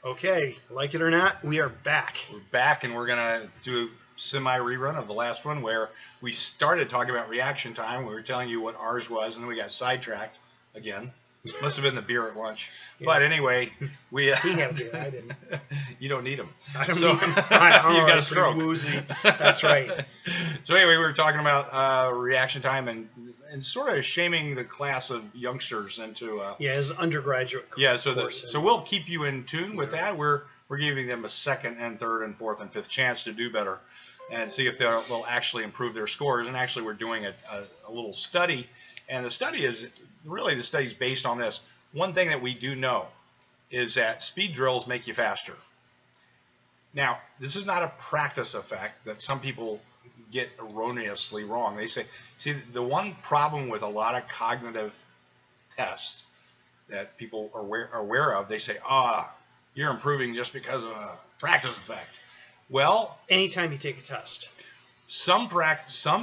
Okay, like it or not, we are back. We're back, and we're going to do a semi-rerun of the last one where we started talking about reaction time. We were telling you what ours was, and then we got sidetracked again. Must have been the beer at lunch. Yeah. But anyway, we... he had beer, I didn't. You don't need them. I don't need them. You've got a stroke. Woozy. That's right. So anyway, we were talking about reaction time and sort of shaming the class of youngsters into... as undergraduate course. Yeah, so we'll keep you in tune with that. We're giving them a second and third and fourth and fifth chance to do better and see if they'll actually improve their scores. And actually, we're doing a little study. And the study is based on this. One thing that we do know is that speed drills make you faster. Now, this is not a practice effect that some people get erroneously wrong. They say, see, the one problem with a lot of cognitive tests that people are aware of, they say, you're improving just because of a practice effect. Well, anytime you take a test. Some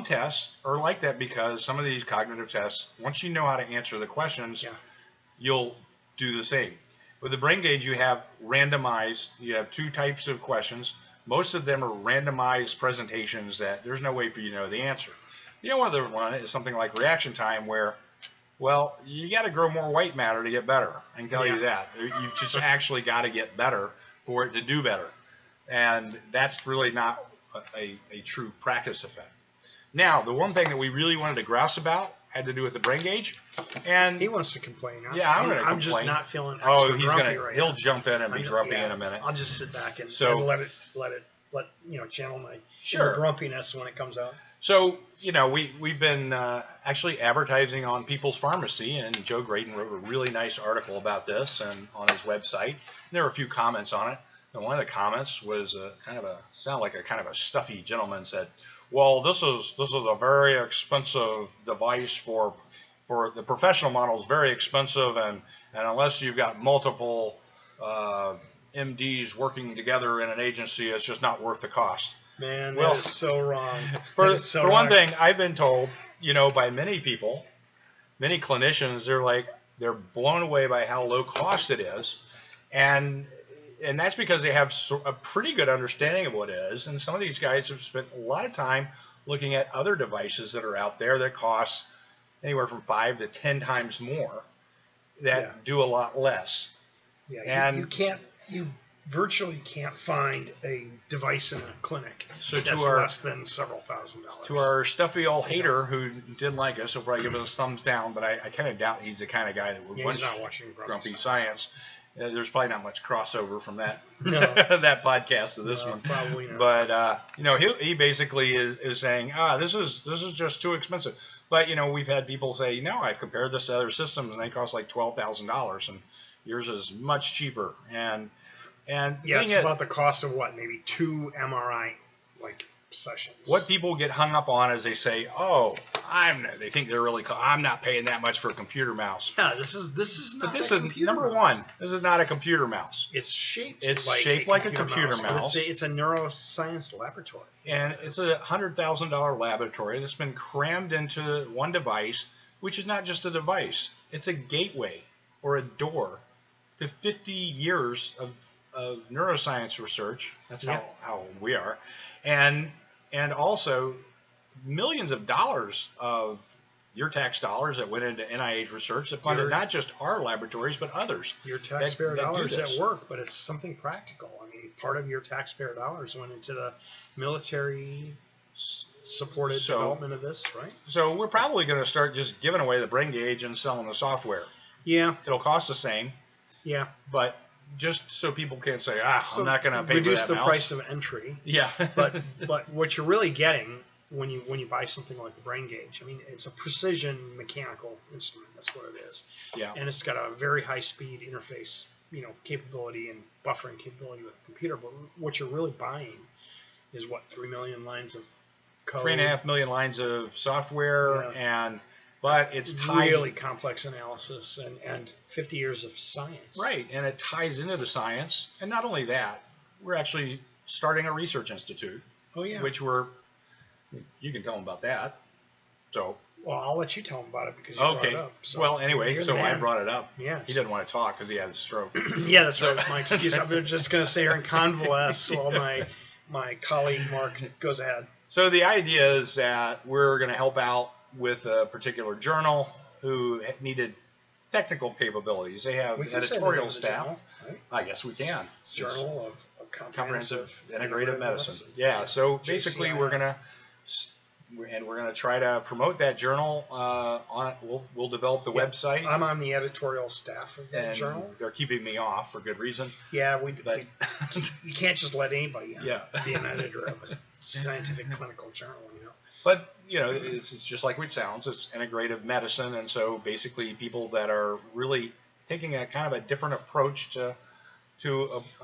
tests are like that because some of these cognitive tests, once you know how to answer the questions, you'll do the same. With the brain gauge, you have randomized. You have two types of questions. Most of them are randomized presentations that there's no way for you to know the answer. The other one is something like reaction time where, well, you got to grow more white matter to get better. I can tell you that. You've just actually got to get better for it to do better. And that's really not a true practice effect. Now, the one thing that we really wanted to grouse about had to do with the brain gauge, and he wants to complain. I'm going to complain. I'm just not feeling extra grumpy right now. He'll jump in and be grumpy in a minute. I'll just sit back and let it channel my grumpiness when it comes out. So we've been actually advertising on People's Pharmacy, and Joe Graydon wrote a really nice article about this and on his website. There were a few comments on it. And one of the comments was sounded like a kind of a stuffy gentleman said, "Well, this is a very expensive device for the professional model is very expensive, and unless you've got multiple MDs working together in an agency, it's just not worth the cost." Man, that is so wrong. For one thing, I've been told, by many people, many clinicians, they're blown away by how low cost it is, and that's because they have a pretty good understanding of what it is. And some of these guys have spent a lot of time looking at other devices that are out there that cost anywhere from 5 to 10 times more that do a lot less. Yeah, and you virtually can't find a device in a clinic that's less than several $1,000s. To our stuffy old hater who didn't like us, he'll probably give us a thumbs down, but I kind of doubt he's the kind of guy that would watch Grumpy Science. There's probably not much crossover from that that podcast to this one. Probably not. But he basically is saying, this is just too expensive. But we've had people say, no, I've compared this to other systems and they cost like $12,000 and yours is much cheaper. And it's about the cost of what, maybe 2 MRI sessions. What people get hung up on is they say, they think they're really I'm not paying that much for a computer mouse. Yeah, this is not a computer number mouse. One, this is not a computer mouse. It's shaped like a computer mouse. It's a neuroscience laboratory. And it's a $100,000 laboratory that's been crammed into one device, which is not just a device. It's a gateway or a door to 50 years of neuroscience research. That's how old we are. And also millions of dollars of your tax dollars that went into NIH research that funded not just our laboratories but others. Your taxpayer dollars at work, but it's something practical. I mean, part of your taxpayer dollars went into the military supported development of this, right? So we're probably going to start just giving away the brain gauge and selling the software. Yeah. It'll cost the same. Yeah. But just so people can't say, I'm not going to pay for that reduce the mouse. price of entry. Yeah. but what you're really getting when you buy something like the brain gauge, I mean, it's a precision mechanical instrument. That's what it is. Yeah. And it's got a very high speed interface, capability and buffering capability with a computer. But what you're really buying is 3 million lines of code. 3.5 million lines of software but it's tied, really complex analysis and 50 years of science. Right, and it ties into the science. And not only that, we're actually starting a research institute. Oh, yeah. Which you can tell them about that. So. Well, I'll let you tell him about it because you brought it up. So well, anyway, so I brought it up. Yeah. He didn't want to talk because he had a stroke. Yeah, that's right. That's my excuse. I'm just going to sit here and convalesce while my colleague Mark goes ahead. So the idea is that we're going to help out with a particular journal who needed technical capabilities. They have editorial staff. Journal, right? I guess we can. Journal of Comprehensive Integrative Medicine. Yeah. So basically, we're going to try to promote that journal. We'll develop the website. I'm on the editorial staff of that journal. They're keeping me off for good reason. Yeah, you can't just let anybody be an editor of a scientific clinical journal, But, it's just like it sounds. It's integrative medicine. And so basically people that are really taking a kind of a different approach to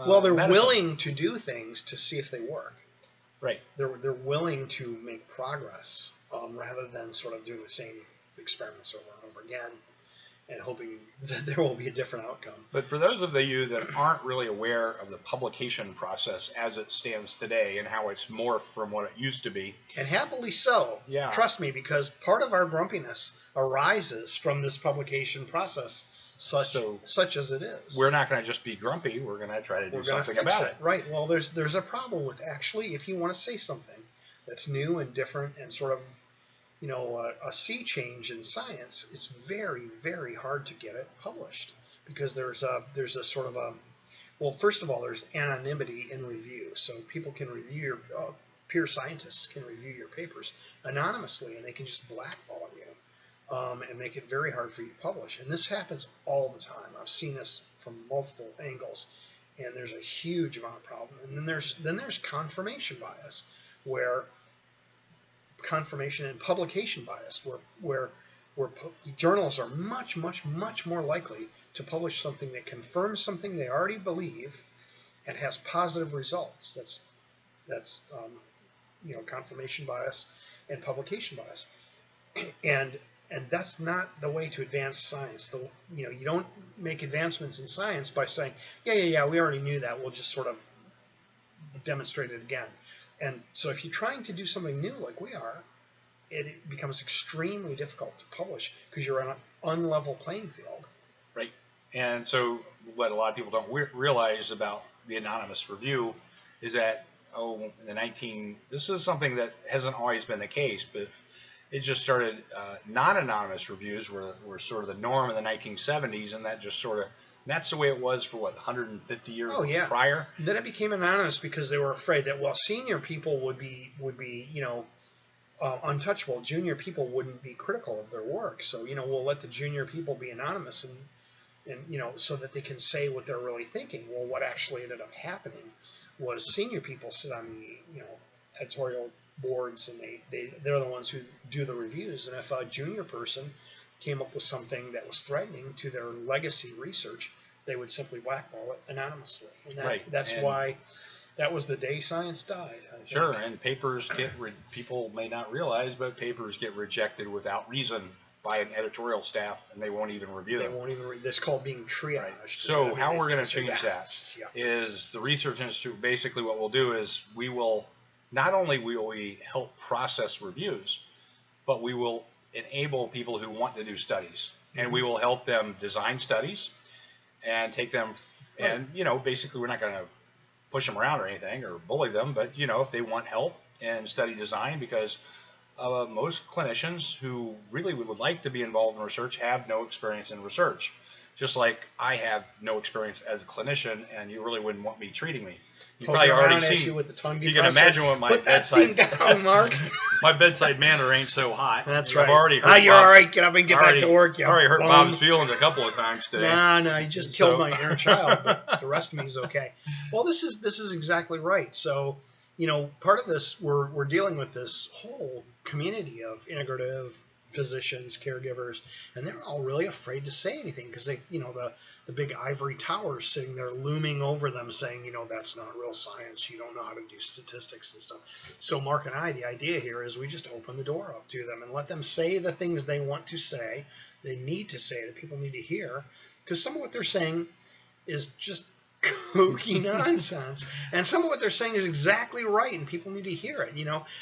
well, they're medicine. willing to do things to see if they work. Right. They're willing to make progress rather than sort of doing the same experiments over and over again and hoping that there will be a different outcome. But for those of you that aren't really aware of the publication process as it stands today and how it's morphed from what it used to be. And happily so. Yeah. Trust me, because part of our grumpiness arises from this publication process, such as it is. We're not going to just be grumpy. We're going to try to do something about it. Right. Well, there's a problem with actually, if you want to say something that's new and different and sort of, a sea change in science, it's very, very hard to get it published because there's a sort of a, well, first of all, there's anonymity in review. So people can review peer scientists can review your papers anonymously and they can just blackball you. And make it very hard for you to publish. And this happens all the time. I've seen this from multiple angles, and there's a huge amount of problem. And then there's confirmation bias, where confirmation and publication bias, where journals are much, much, much more likely to publish something that confirms something they already believe and has positive results. That's confirmation bias and publication bias, and that's not the way to advance science. You don't make advancements in science by saying, yeah, we already knew that. We'll just sort of demonstrate it again. And so if you're trying to do something new like we are, it becomes extremely difficult to publish because you're on an unlevel playing field. Right. And so what a lot of people don't realize about the anonymous review is that, this is something that hasn't always been the case, but it just started, non-anonymous reviews were sort of the norm in the 1970s, and that's the way it was for 150 years prior. Then it became anonymous because they were afraid that senior people would be untouchable. Junior people wouldn't be critical of their work, so we'll let the junior people be anonymous and so that they can say what they're really thinking. Well, what actually ended up happening was senior people sit on the editorial boards, and they're the ones who do the reviews. And if a junior person came up with something that was threatening to their legacy research, they would simply blackball it anonymously. And that's why that was the day science died. Sure, and papers people may not realize, but papers get rejected without reason by an editorial staff, and they won't even review them. They won't even read. That's called being triaged. Right. So how we're going to change that is the Research Institute. Basically, what we'll do is we will. Not only will we help process reviews, but we will enable people who want to do studies, and we will help them design studies and take them. And basically, we're not going to push them around or anything or bully them, but if they want help in study design, because most clinicians who really would like to be involved in research have no experience in research. Just like I have no experience as a clinician, and you really wouldn't want me treating me. You've probably already seen. You can imagine what my bedside. Down, Mark. My bedside manner ain't so hot. That's right. I've already hurt. You're all right. Get up and get back to work. I already hurt Bob's feelings a couple of times today. No, you just killed my inner child. But the rest of me is okay. Well, this is exactly right. So, part of this, we're dealing with this whole community of integrative physicians, caregivers, and they're all really afraid to say anything because they, the big ivory towers sitting there looming over them saying, that's not real science. You don't know how to do statistics and stuff. So Mark and I, the idea here is we just open the door up to them and let them say the things they want to say, they need to say, that people need to hear, because some of what they're saying is just kooky nonsense, and some of what they're saying is exactly right, and people need to hear it,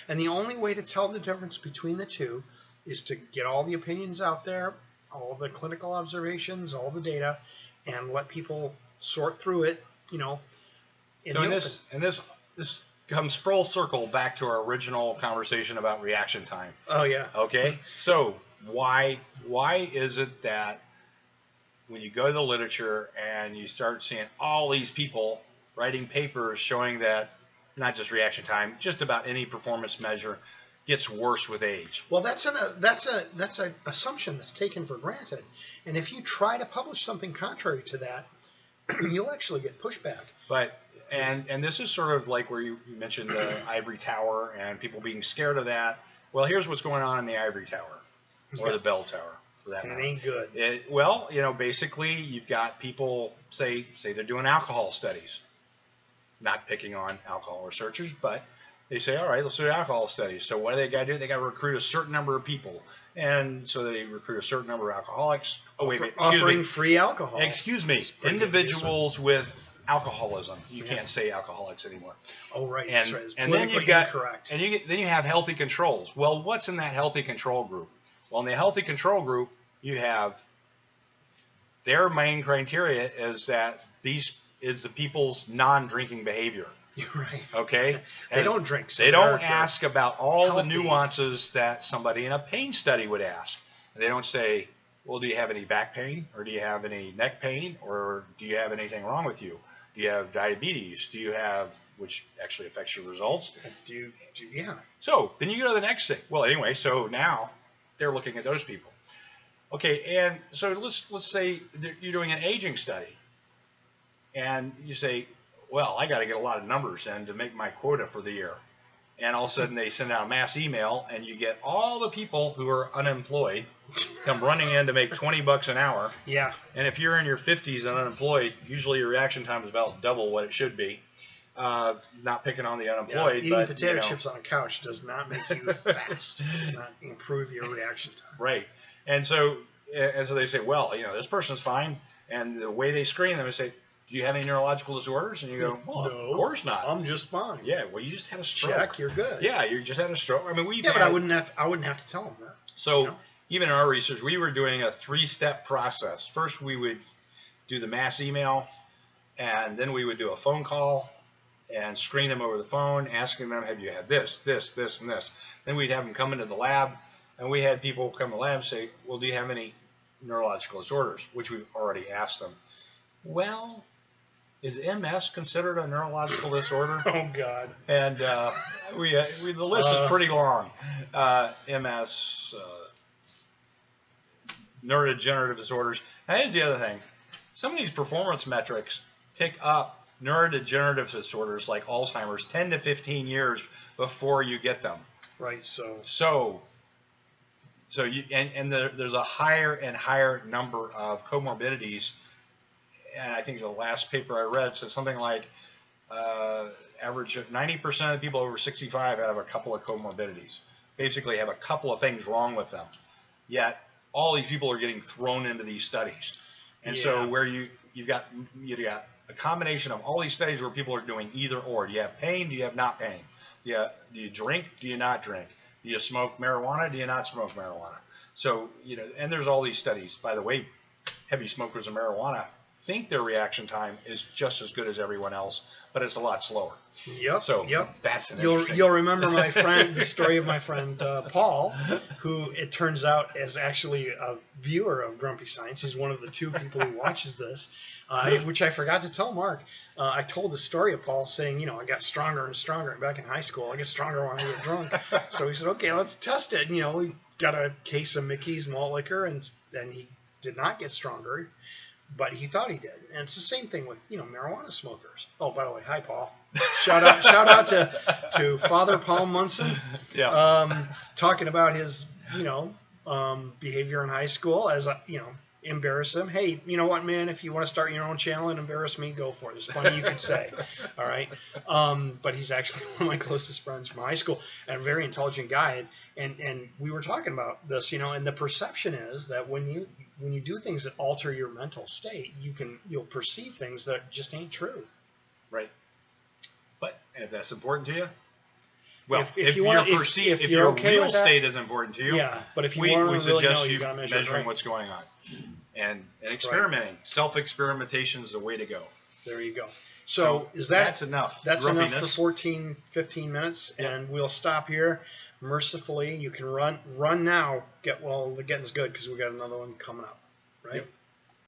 and the only way to tell the difference between the two is to get all the opinions out there, all the clinical observations, all the data, and let people sort through it, you know. So this comes full circle back to our original conversation about reaction time. Oh yeah. Okay. So why is it that when you go to the literature and you start seeing all these people writing papers showing that not just reaction time, just about any performance measure gets worse with age? Well, that's an assumption that's taken for granted. And if you try to publish something contrary to that, you'll actually get pushback. But and this is sort of like where you mentioned the ivory tower and people being scared of that. Well, here's what's going on in the ivory tower or the bell tower for that matter. It ain't good. Well, you know, basically you've got people say they're doing alcohol studies. Not picking on alcohol researchers, but they say, all right, let's do alcohol studies. So what do they got to do? They got to recruit a certain number of people. And so they recruit a certain number of alcoholics. Oh, wait a minute. Offering free alcohol. Excuse me. Individuals with alcoholism. You can't say alcoholics anymore. Oh, right. And, that's right. It's and then you've got, incorrect. and then you have healthy controls. Well, what's in that healthy control group? Well, in the healthy control group, you have their main criteria is that these is the people's non-drinking behavior. You're right. Okay? They don't drink. So they don't ask about all healthy. the nuances that somebody in a pain study would ask. They don't say, well, do you have any back pain? Or do you have any neck pain? Or do you have anything wrong with you? Do you have diabetes? Do you have, which actually affects your results? Yeah. So then you go to the next thing. Well, anyway, so now they're looking at those people. Okay, and so let's say you're doing an aging study. And you say, well, I got to get a lot of numbers in to make my quota for the year. And all of a sudden they send out a mass email and you get all the people who are unemployed come running in to make $20 an hour. Yeah. And if you're in your 50s and unemployed, usually your reaction time is about double what it should be. Not picking on the unemployed. Eating but, potato chips on a couch does not make you fast. It does not improve your reaction time. Right. And so they say, well, you know, this person's fine. And the way they screen them is say, do you have any neurological disorders? And you go, well, no, of course not. I'm just fine. Yeah, well, you just had a stroke. Check, you're good. Yeah, you just had a stroke. I mean, but I wouldn't have to tell them that. So you know? Even in our research, we were doing a 3-step process. First, we would do the mass email, and then we would do a phone call and screen them over the phone, asking them, have you had this, this, this, and this? Then we'd have them come into the lab, and we had people come to the lab and say, well, do you have any neurological disorders? Which we've already asked them. Well, is MS considered a neurological disorder? Oh God! And the list is pretty long. MS, neurodegenerative disorders. And here's the other thing: some of these performance metrics pick up neurodegenerative disorders like Alzheimer's 10 to 15 years before you get them. Right. So you there's a higher and higher number of comorbidities. And I think the last paper I read said something like average 90% of the people over 65 have a couple of comorbidities. Basically have a couple of things wrong with them. Yet all these people are getting thrown into these studies. And so where you've got a combination of all these studies where people are doing either or. Do you have pain? Do you have not pain? Do you drink? Do you not drink? Do you smoke marijuana? Do you not smoke marijuana? So, you know, and there's all these studies. By the way, heavy smokers of marijuana think their reaction time is just as good as everyone else, but it's a lot slower. Yep. So that's an interesting. You'll remember my friend, the story of my friend Paul, who it turns out is actually a viewer of Grumpy Science. He's one of the 2 people who watches this, which I forgot to tell Mark. I told the story of Paul saying, you know, I got stronger and stronger back in high school. I get stronger when I get drunk. So he said, okay, let's test it. And, you know, we got a case of Mickey's malt liquor, and he did not get stronger. But he thought he did, and it's the same thing with, you know, marijuana smokers. Oh, by the way, hi Paul. Shout out to Father Paul Munson. Yeah. Talking about his, you know, behavior in high school as you know, embarrass him. Hey, you know what, man? If you want to start your own channel and embarrass me, go for it. There's plenty you could say. All right. But he's actually one of my closest friends from high school and a very intelligent guy. And we were talking about this, you know, and the perception is that when you do things that alter your mental state, you'll perceive things that just ain't true. Right. But if that's important to you, Well, if you your want, if you're your okay real with that, state is important to you, yeah. But if you we want to really suggest know, you you gotta measure measuring right. what's going on, and experimenting. Self-experimentation is the way to go. There you go. So that's enough? That's Grumpihness. enough for 14, 15 minutes, Yep. and we'll stop here. Mercifully, you can run now. The getting's good because we got another one coming up, right? Yep.